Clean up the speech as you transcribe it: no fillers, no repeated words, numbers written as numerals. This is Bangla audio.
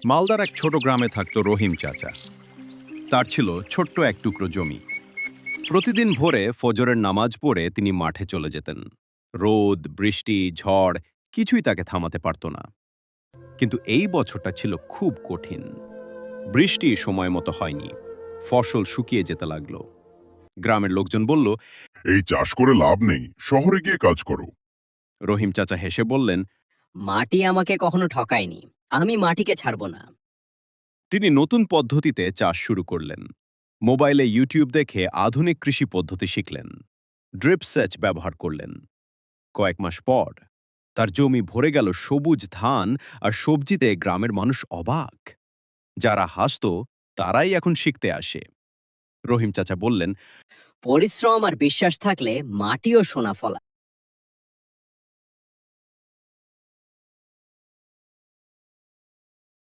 মালদার এক ছোট গ্রামে থাকত রহিম চাচা। তার ছিল ছোট্ট এক টুকরো জমি। প্রতিদিন ভোরে ফজরের নামাজ পড়ে তিনি মাঠে চলে যেতেন। রোদ, বৃষ্টি, ঝড় কিছুই তাকে থামাতে পারত না। কিন্তু এই বছরটা ছিল খুব কঠিন। বৃষ্টি সময় মতো হয়নি, ফসল শুকিয়ে যেতে লাগলো। গ্রামের লোকজন বলল, এই চাষ করে লাভ নেই, শহরে গিয়ে কাজ করো। রহিম চাচা হেসে বললেন, মাটি আমাকে কখনো ঠকায়নি, আমি মাটিকে ছাড়বো না। তিনি নতুন পদ্ধতিতে চাষ শুরু করলেন। মোবাইলে ইউটিউব দেখে আধুনিক কৃষি পদ্ধতি শিখলেন। ড্রিপ সেচ ব্যবহার করলেন। কয়েক মাস পর তার জমি ভরে গেল সবুজ ধান আর সবজিতে। গ্রামের মানুষ অবাক। যারা হাসতো তারাই এখন শিখতে আসে। রহিম চাচা বললেন, পরিশ্রম আর বিশ্বাস থাকলে মাটিও সোনা ফলায়।